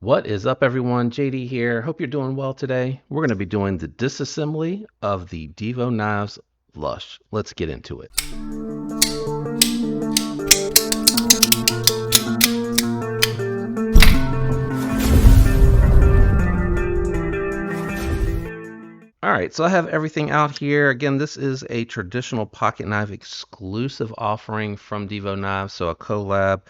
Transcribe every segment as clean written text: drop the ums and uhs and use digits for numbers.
What is up, everyone? JD here. Hope you're doing well today. We're going to be doing the disassembly of the Divo Knives Lush. Let's get into it. All right, so I have everything out here. Again, this is a traditional pocket knife exclusive offering from Divo Knives, so a collab.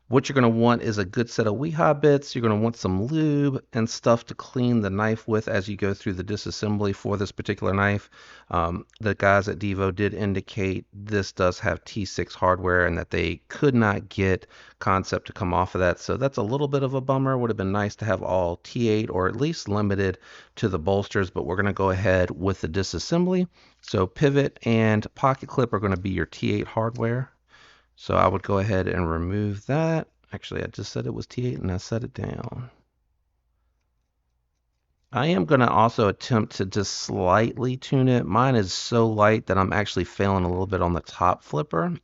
What you're going to want is a good set of Weehaw bits. You're going to want some lube and stuff to clean the knife with as you go through the disassembly for this particular knife. The guys at Divo did indicate this does have T6 hardware and that they could not get concept to come off of that. So that's a little bit of a bummer. Would have been nice to have all T8 or at least limited to the bolsters, but we're going to go ahead with the disassembly. So pivot and pocket clip are going to be your T8 hardware. So I would go ahead and remove that. Actually, I just said it was T8 and I set it down. I am going to also attempt to just slightly tune it. Mine is so light that I'm actually failing a little bit on the top flipper.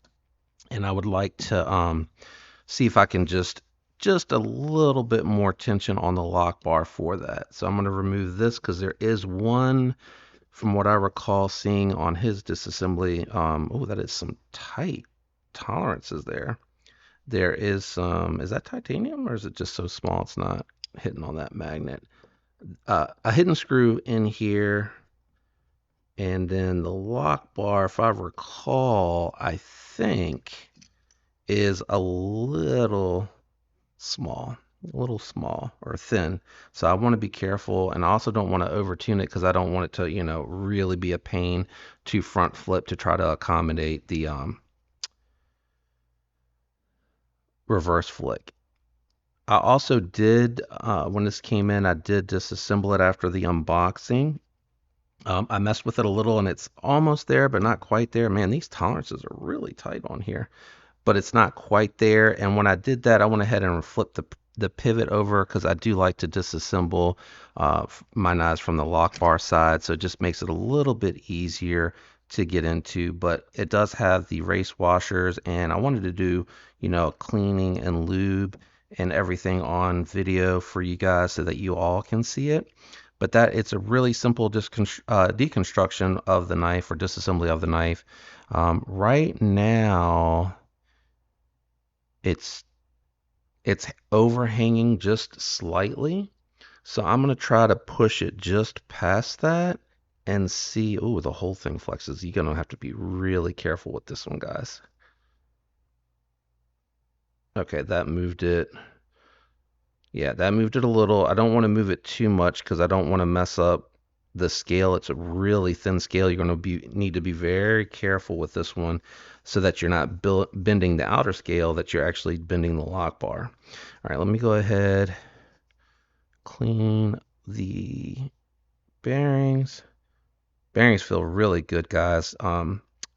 And I would like to see if I can just a little bit more tension on the lock bar for that. So I'm going to remove this because there is one, from what I recall seeing on his disassembly. Oh, that is some tight tolerances there. There is some, is that titanium or is it just so small it's not hitting on that magnet? A hidden screw in here, and then the lock bar, if I recall, I think is a little small or thin. So I want to be careful, and I also don't want to over tune it because I don't want it to, really be a pain to front flip to try to accommodate the reverse flick. I also did, when this came in, I did disassemble it after the unboxing. I messed with it a little and it's almost there, but not quite there. Man, these tolerances are really tight on here, but it's not quite there. And when I did that, I went ahead and flipped the pivot over because I do like to disassemble my knives from the lock bar side. So it just makes it a little bit easier to get into, but it does have the race washers, and I wanted to do, cleaning and lube and everything on video for you guys so that you all can see it. But that it's a really simple deconstruction of the knife or disassembly of the knife. Right now, it's overhanging just slightly. So I'm going to try to push it just past that and see. Oh, the whole thing flexes. You're going to have to be really careful with this one, guys. Okay, that moved it. Yeah, that moved it a little. I don't want to move it too much because I don't want to mess up the scale. It's a really thin scale. You're going to need to be very careful with this one so that you're not bending the outer scale, that you're actually bending the lock bar. All right, let me go ahead, clean the bearings. Bearings feel really good, guys.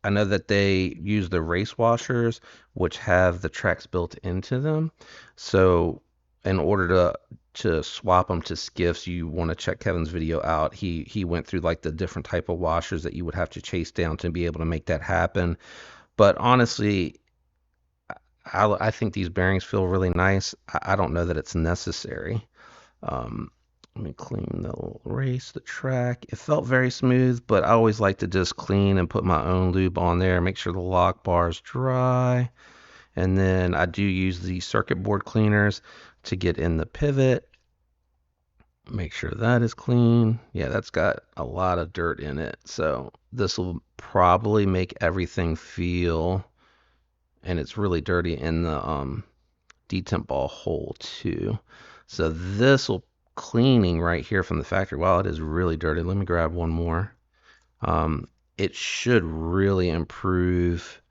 I know that they use the race washers, which have the tracks built into them. So in order to swap them to skiffs, you want to check Kevin's video out. He went through like the different type of washers that you would have to chase down to be able to make that happen. But honestly, I think these bearings feel really nice. I don't know that it's necessary. Let me clean the race, the track. It felt very smooth, but I always like to just clean and put my own lube on there. Make sure the lock bar is dry. And then I do use the circuit board cleaners to get in the pivot. Make sure that is clean. Yeah, that's got a lot of dirt in it. So this will probably make everything feel, and it's really dirty in the detemp ball hole too. So this will cleaning right here from the factory. Wow, it is really dirty. Let me grab one more. It should really improve,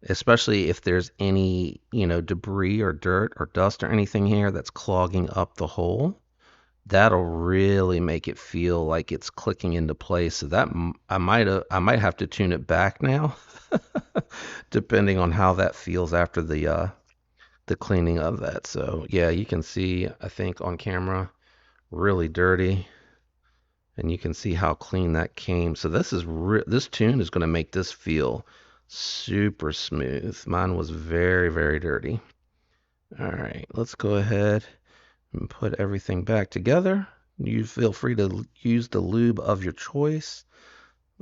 especially if there's any, debris or dirt or dust or anything here that's clogging up the hole. That'll really make it feel like it's clicking into place. So that I might have to tune it back now, depending on how that feels after the cleaning of that. So yeah, you can see, I think on camera, really dirty, and you can see how clean that came. So this tune is going to make this feel super smooth. Mine was very, very dirty. All right, let's go ahead, and put everything back together. You feel free to use the lube of your choice.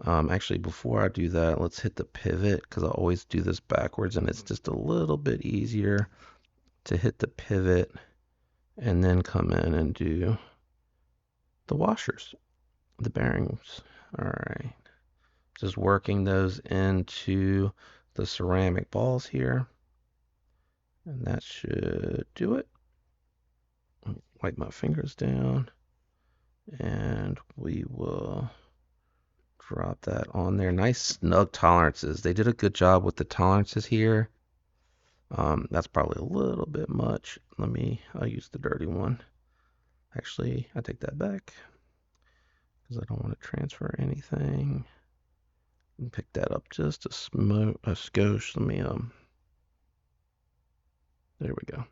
Actually, before I do that, let's hit the pivot because I always do this backwards and it's just a little bit easier to hit the pivot and then come in and do the washers, the bearings. All right, just working those into the ceramic balls here, and that should do it. Wipe my fingers down, and we will drop that on there. Nice snug tolerances. They did a good job with the tolerances here. That's probably a little bit much. I'll use the dirty one. Actually, I take that back because I don't want to transfer anything. And pick that up just a skosh. There we go.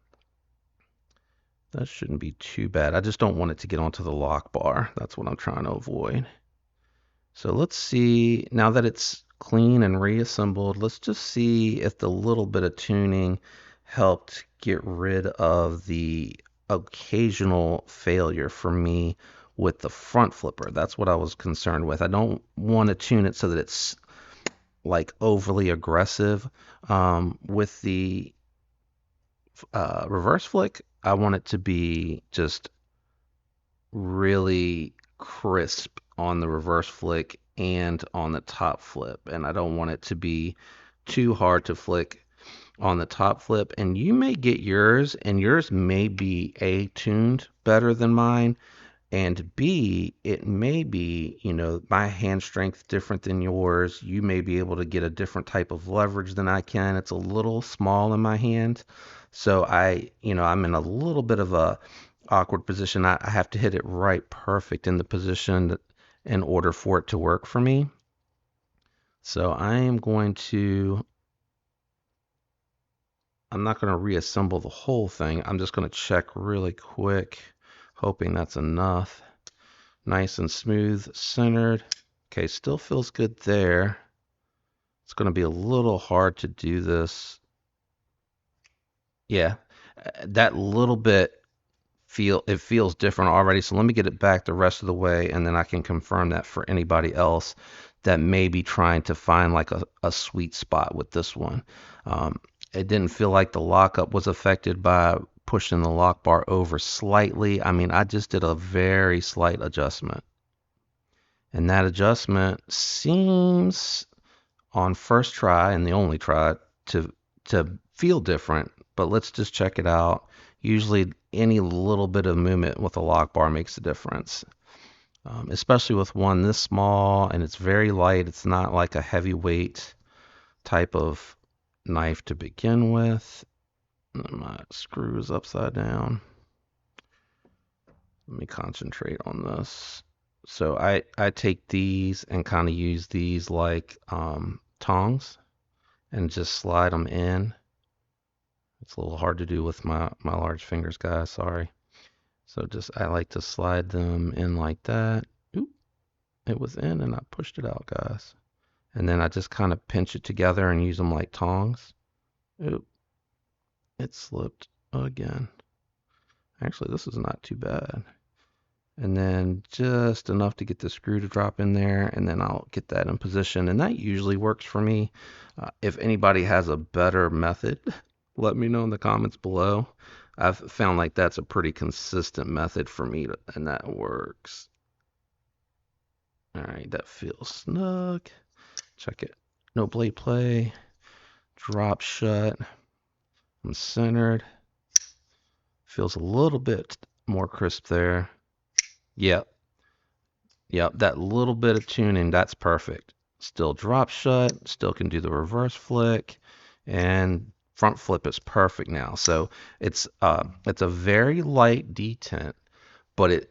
That shouldn't be too bad. I just don't want it to get onto the lock bar. That's what I'm trying to avoid. So let's see, now that it's clean and reassembled, let's just see if the little bit of tuning helped get rid of the occasional failure for me with the front flipper. That's what I was concerned with. I don't want to tune it so that it's like overly aggressive. With the reverse flick, I want it to be just really crisp on the reverse flick and on the top flip, and I don't want it to be too hard to flick on the top flip. And you may get yours, and yours may be A, tuned better than mine, and B, it may be, my hand strength different than yours. You may be able to get a different type of leverage than I can. It's a little small in my hand, so I'm in a little bit of a awkward position. I have to hit it right perfect in the position in order for it to work for me. So I'm not going to reassemble the whole thing. I'm just going to check really quick, hoping that's enough. Nice and smooth, centered. Okay, still feels good there. It's going to be a little hard to do this. Yeah, that little bit feels different already. So let me get it back the rest of the way, and then I can confirm that for anybody else that may be trying to find like a sweet spot with this one. It didn't feel like the lockup was affected by pushing the lock bar over slightly. I mean, I just did a very slight adjustment. And that adjustment seems on first try and the only try to feel different, but let's just check it out. Usually any little bit of movement with a lock bar makes a difference, especially with one this small, and it's very light. It's not like a heavyweight type of knife to begin with. My screw is upside down. Let me concentrate on this. So I take these and kind of use these like tongs and just slide them in. It's a little hard to do with my large fingers, guys. Sorry. So I like to slide them in like that. Oop, it was in and I pushed it out, guys. And then I just kind of pinch it together and use them like tongs. Oop, it slipped again. Actually, this is not too bad. And then just enough to get the screw to drop in there, and then I'll get that in position. And that usually works for me. If anybody has a better method, let me know in the comments below. I've found like that's a pretty consistent method for me, and that works. All right, that feels snug. Check it. No blade play. Drop shut. I'm centered. Feels a little bit more crisp there. Yep. That little bit of tuning, that's perfect. Still drop shut, still can do the reverse flick, and front flip is perfect now. So it's a very light detent, but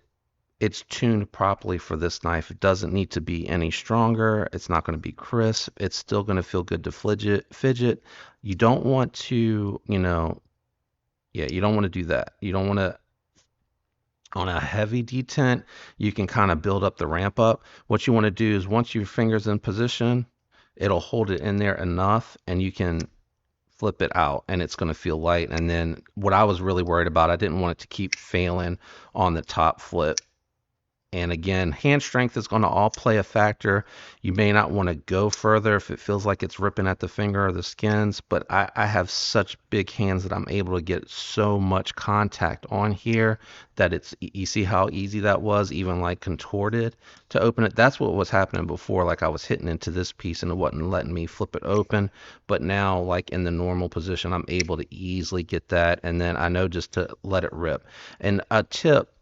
it's tuned properly for this knife. It doesn't need to be any stronger. It's not going to be crisp. It's still going to feel good to fidget. You don't want to, you don't want to do that. You don't want to. On a heavy detent, you can kind of build up the ramp up. What you want to do is once your finger's in position, it'll hold it in there enough, and you can flip it out and it's going to feel light. And then what I was really worried about, I didn't want it to keep failing on the top flip. And again, hand strength is going to all play a factor. You may not want to go further if it feels like it's ripping at the finger or the skins, but I have such big hands that I'm able to get so much contact on here that it's, you see how easy that was, even like contorted to open it. That's what was happening before, like I was hitting into this piece and it wasn't letting me flip it open. But now, like in the normal position, I'm able to easily get that, and then I know just to let it rip. And a tip,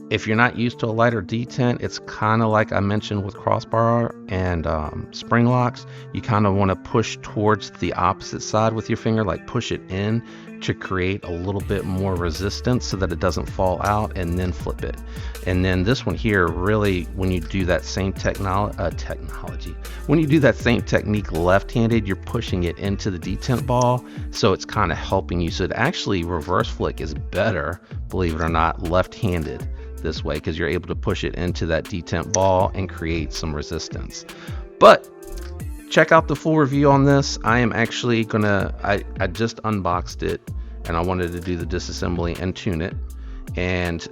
if you're not used to a lighter detent, it's kind of like I mentioned with crossbar and spring locks. You kind of want to push towards the opposite side with your finger, like push it in to create a little bit more resistance so that it doesn't fall out, and then flip it. And then this one here, really, when you do that same when you do that same technique left-handed, you're pushing it into the detent ball, so it's kind of helping you. So it actually, reverse flick is better, believe it or not, left-handed this way, because you're able to push it into that detent ball and create some resistance. But check out the full review on this. I am actually gonna, I just unboxed it and I wanted to do the disassembly and tune it and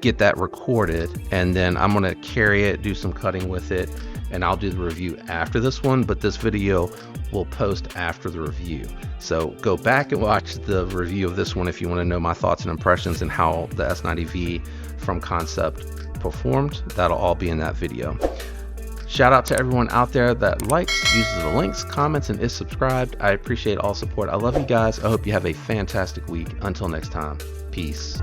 get that recorded, and then I'm gonna carry it, do some cutting with it, and I'll do the review after this one. But this video will post after the review, so go back and watch the review of this one if you want to know my thoughts and impressions and how the S90V from concept performed. That'll all be in that video. Shout out to everyone out there that likes, uses the links, comments, and is subscribed. I appreciate all support. I love you guys. I hope you have a fantastic week. Until next time, peace.